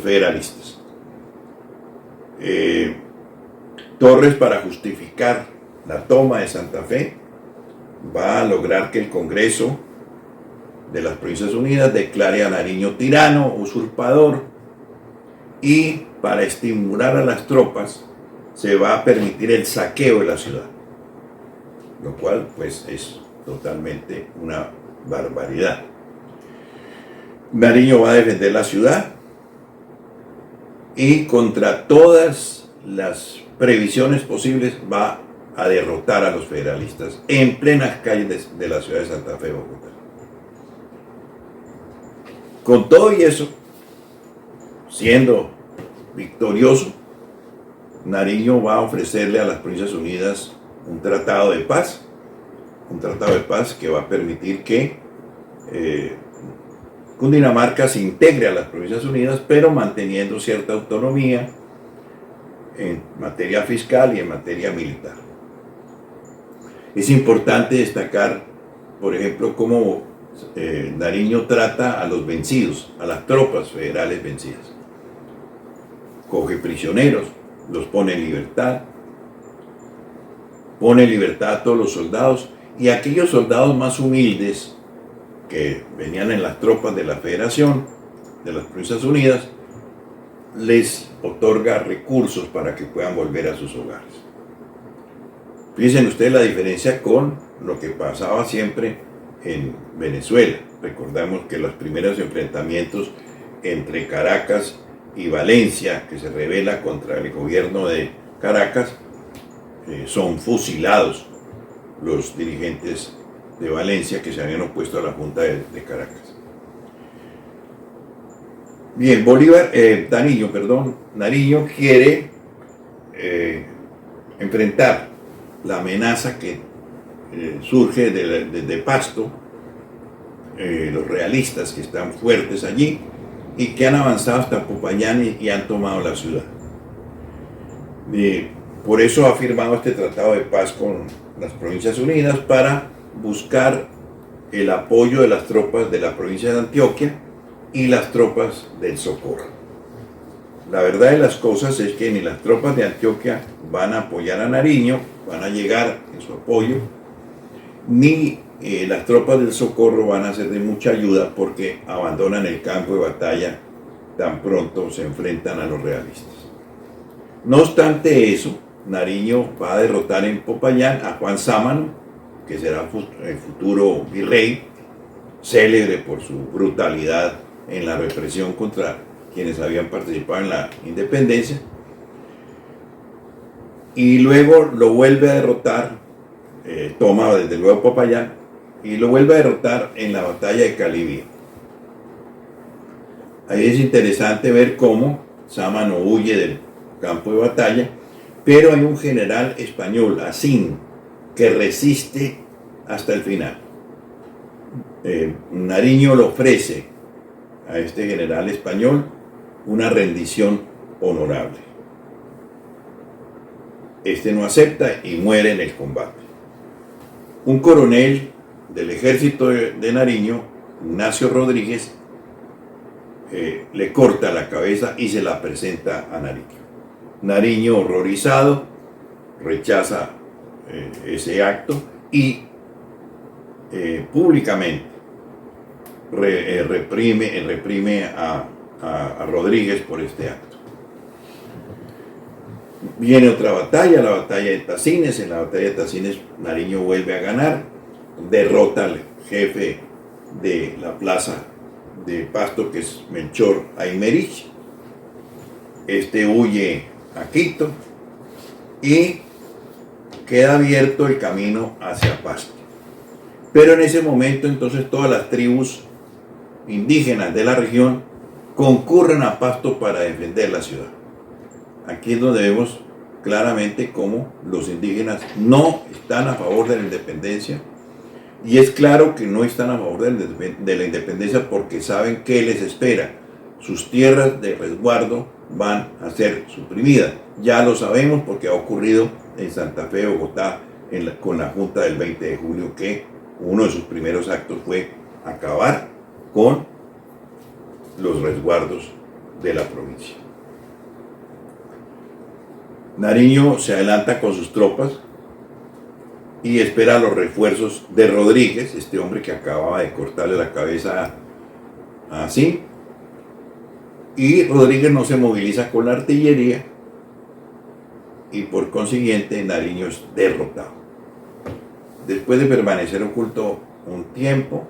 federalistas. Torres, para justificar la toma de Santa Fe, va a lograr que el Congreso de las Provincias Unidas declare a Nariño tirano, usurpador, y para estimular a las tropas se va a permitir el saqueo de la ciudad, lo cual pues es totalmente una barbaridad. Nariño va a defender la ciudad y contra todas las previsiones posibles va a derrotar a los federalistas en plenas calles de la ciudad de Santa Fe, Bogotá. Con todo y eso, siendo victorioso, Nariño va a ofrecerle a las Provincias Unidas un tratado de paz que va a permitir que Cundinamarca se integre a las Provincias Unidas, pero manteniendo cierta autonomía en materia fiscal y en materia militar. Es importante destacar, por ejemplo, cómo Nariño trata a los vencidos, a las tropas federales vencidas. Coge prisioneros, los pone en libertad, pone en libertad a todos los soldados, y aquellos soldados más humildes que venían en las tropas de la Federación, de las Provincias Unidas, les otorga recursos para que puedan volver a sus hogares. Fíjense ustedes la diferencia con lo que pasaba siempre en Venezuela. Recordamos que los primeros enfrentamientos entre Caracas y Valencia, que se rebela contra el gobierno de Caracas, son fusilados los dirigentes de Valencia que se habían opuesto a la Junta de Caracas. Bien, Nariño quiere enfrentar la amenaza que surge de Pasto, los realistas que están fuertes allí y que han avanzado hasta Popayán y han tomado la ciudad. Por eso ha firmado este tratado de paz con las Provincias Unidas para buscar el apoyo de las tropas de la provincia de Antioquia y las tropas del Socorro. La verdad de las cosas es que ni las tropas de Antioquia van a apoyar a Nariño, van a llegar en su apoyo, ni las tropas del Socorro van a ser de mucha ayuda porque abandonan el campo de batalla tan pronto se enfrentan a los realistas. No obstante eso, Nariño va a derrotar en Popayán a Juan Sámano, que será el futuro virrey, célebre por su brutalidad en la represión contra quienes habían participado en la independencia, y luego lo vuelve a derrotar, toma desde luego Popayán, y lo vuelve a derrotar en la batalla de Calibía. Ahí es interesante ver cómo Sámano huye del campo de batalla, pero hay un general español, Asín, que resiste hasta el final. Nariño le ofrece a este general español una rendición honorable. Este no acepta y muere en el combate. Un coronel del ejército de Nariño, Ignacio Rodríguez, le corta la cabeza y se la presenta a Nariño. Nariño, horrorizado, rechaza ese acto y públicamente reprime a Rodríguez por este acto. Viene otra batalla, la batalla de Tacines. En la batalla de Tacines Nariño vuelve a ganar, derrota al jefe de la plaza de Pasto, que es Melchor Aymerich. Este huye a Quito y queda abierto el camino hacia Pasto. Pero en ese momento entonces todas las tribus indígenas de la región concurren a Pasto para defender la ciudad. Aquí es donde vemos claramente cómo los indígenas no están a favor de la independencia, y es claro que no están a favor de la independencia porque saben qué les espera. Sus tierras de resguardo van a ser suprimidas. Ya lo sabemos porque ha ocurrido en Santa Fe, Bogotá, con la Junta del 20 de julio, que uno de sus primeros actos fue acabar con los resguardos de la provincia. Nariño se adelanta con sus tropas y espera los refuerzos de Rodríguez, este hombre que acababa de cortarle la cabeza así, y Rodríguez no se moviliza con la artillería y por consiguiente Nariño es derrotado. Después de permanecer oculto un tiempo,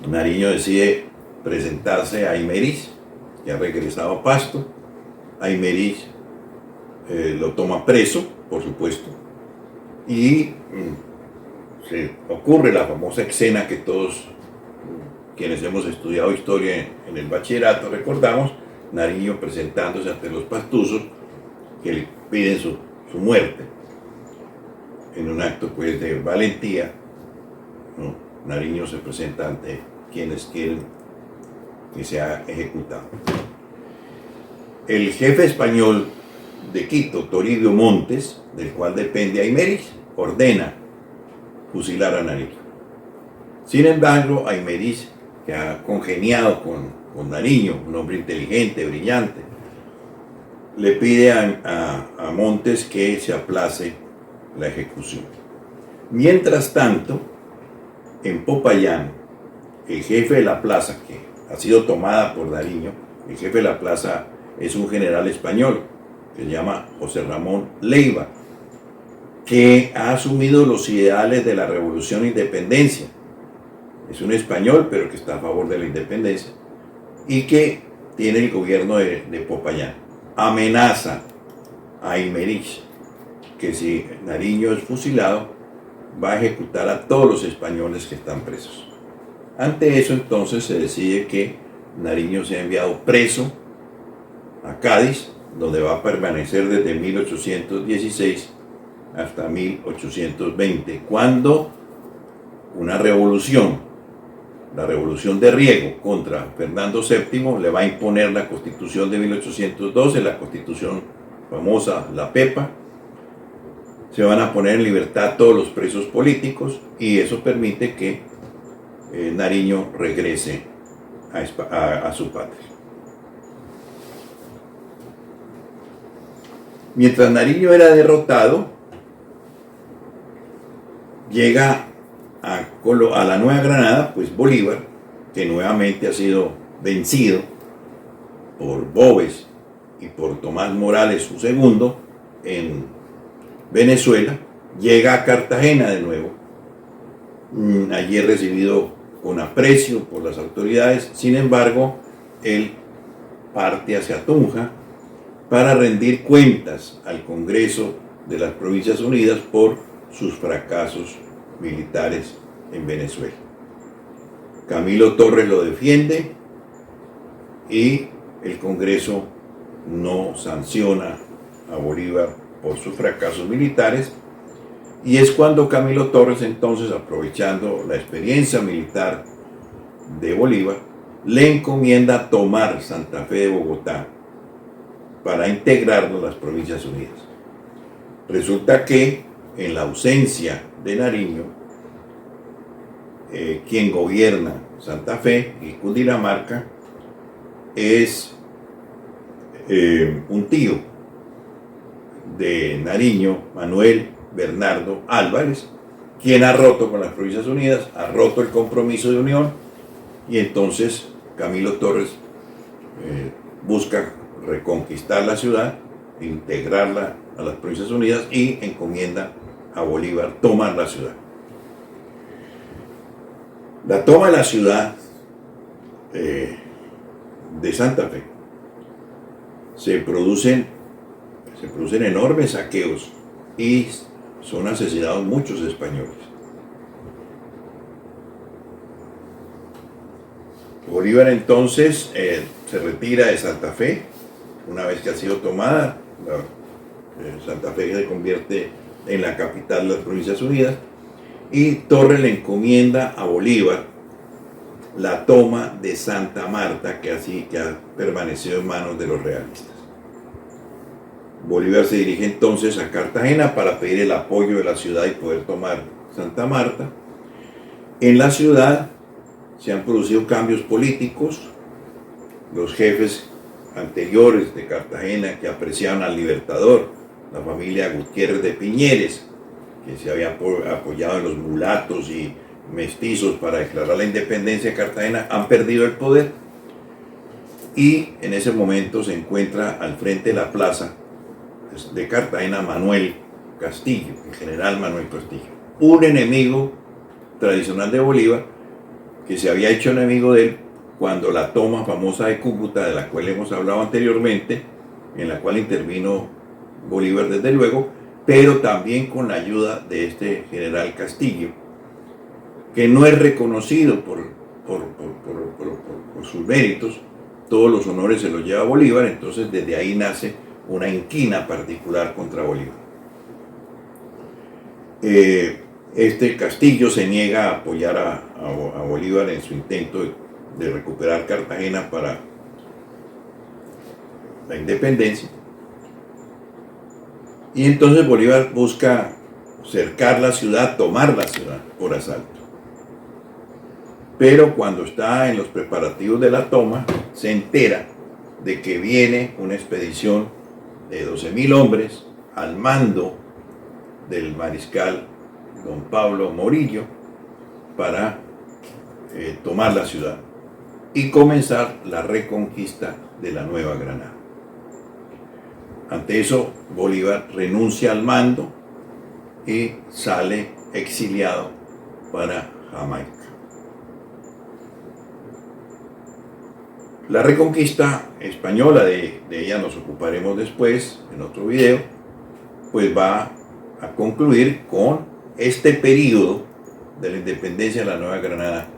Nariño decide presentarse a Aymerich, que ha regresado a Pasto. Aymerich lo toma preso, por supuesto, y se ocurre la famosa escena que todos quienes hemos estudiado historia en el bachillerato recordamos: Nariño presentándose ante los pastusos que le piden su muerte, en un acto pues de valentía, ¿no? Nariño se presenta ante quienes quieren que sea ejecutado. El jefe español de Quito, Toribio Montes, del cual depende Aymerich, ordena fusilar a Nariño. Sin embargo, Aymerich, que ha congeniado con Nariño, un hombre inteligente, brillante, le pide a Montes que se aplace la ejecución. Mientras tanto, en Popayán, el jefe de la plaza, que ha sido tomada por Nariño, el jefe de la plaza es un general español que se llama José Ramón Leiva, que ha asumido los ideales de la Revolución e Independencia. Es un español, pero que está a favor de la independencia y que tiene el gobierno de Popayán. Amenaza a Aymerich que si Nariño es fusilado, va a ejecutar a todos los españoles que están presos. Ante eso, entonces, se decide que Nariño sea enviado preso a Cádiz, donde va a permanecer desde 1816 hasta 1820, cuando una revolución la revolución de Riego contra Fernando VII, le va a imponer la Constitución de 1812, la Constitución famosa, la Pepa. Se van a poner en libertad todos los presos políticos y eso permite que Nariño regrese a su patria. Mientras Nariño era derrotado, llega a la Nueva Granada, pues Bolívar, que nuevamente ha sido vencido por Boves y por Tomás Morales, su segundo, en Venezuela, llega a Cartagena de nuevo. Allí es recibido con aprecio por las autoridades, sin embargo, él parte hacia Tunja para rendir cuentas al Congreso de las Provincias Unidas por sus fracasos militares en Venezuela. Camilo Torres lo defiende y el Congreso no sanciona a Bolívar por sus fracasos militares, y es cuando Camilo Torres, entonces, aprovechando la experiencia militar de Bolívar, le encomienda tomar Santa Fe de Bogotá para integrarlo a las Provincias Unidas. Resulta que en la ausencia de Nariño, quien gobierna Santa Fe y Cundinamarca es un tío de Nariño, Manuel Bernardo Álvarez, quien ha roto con las Provincias Unidas, ha roto el compromiso de unión, y entonces Camilo Torres busca reconquistar la ciudad, integrarla a las Provincias Unidas y encomienda a Bolívar tomar la ciudad. La toma de la ciudad de Santa Fe se producen enormes saqueos y son asesinados muchos españoles. Bolívar entonces se retira de Santa Fe. Una vez que ha sido tomada, Santa Fe se convierte en la capital de las Provincias Unidas, y Torres le encomienda a Bolívar la toma de Santa Marta, que ha permanecido en manos de los realistas. Bolívar se dirige entonces a Cartagena para pedir el apoyo de la ciudad y poder tomar Santa Marta. En la ciudad se han producido cambios políticos. Los jefes anteriores de Cartagena, que apreciaban al Libertador, la familia Gutiérrez de Piñeres, que se había apoyado en los mulatos y mestizos para declarar la independencia de Cartagena, han perdido el poder, y en ese momento se encuentra al frente de la plaza de Cartagena Manuel Castillo, el general Manuel Castillo, un enemigo tradicional de Bolívar, que se había hecho enemigo de él cuando la toma famosa de Cúcuta, de la cual hemos hablado anteriormente, en la cual intervino Bolívar desde luego, pero también con la ayuda de este general Castillo, que no es reconocido por sus méritos. Todos los honores se los lleva Bolívar. Entonces desde ahí nace una inquina particular contra Bolívar. Este Castillo se niega a apoyar a Bolívar en su intento de recuperar Cartagena para la independencia, y entonces Bolívar busca cercar la ciudad, tomar la ciudad por asalto. Pero cuando está en los preparativos de la toma, se entera de que viene una expedición de 12.000 hombres al mando del mariscal don Pablo Morillo para tomar la ciudad y comenzar la reconquista de la Nueva Granada. Ante eso, Bolívar renuncia al mando y sale exiliado para Jamaica. La reconquista española, de ella nos ocuparemos después en otro video, pues va a concluir con este periodo de la independencia de la Nueva Granada,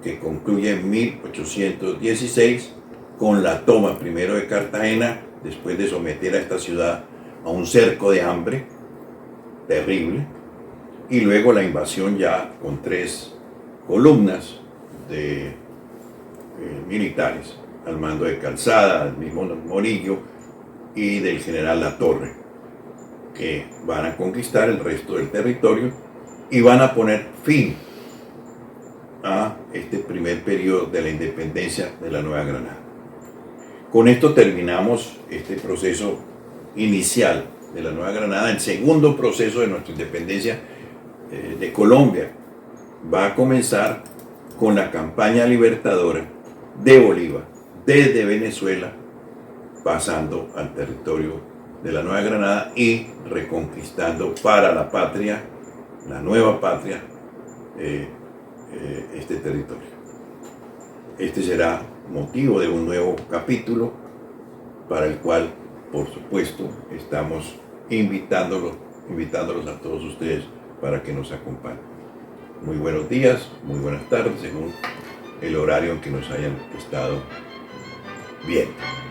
que concluye en 1816 con la toma primero de Cartagena, después de someter a esta ciudad a un cerco de hambre terrible, y luego la invasión ya con 3 columnas militares, al mando de Calzada, del mismo Morillo y del general Latorre, que van a conquistar el resto del territorio y van a poner fin a este primer periodo de la independencia de la Nueva Granada. Con esto terminamos este proceso inicial de la Nueva Granada. El segundo proceso de nuestra independencia de Colombia va a comenzar con la campaña libertadora de Bolívar desde Venezuela, pasando al territorio de la Nueva Granada y reconquistando para la patria, la nueva patria, este territorio. Este será motivo de un nuevo capítulo para el cual, por supuesto, estamos invitándolos a todos ustedes para que nos acompañen. Muy buenos días, muy buenas tardes, según el horario en que nos hayan estado viendo.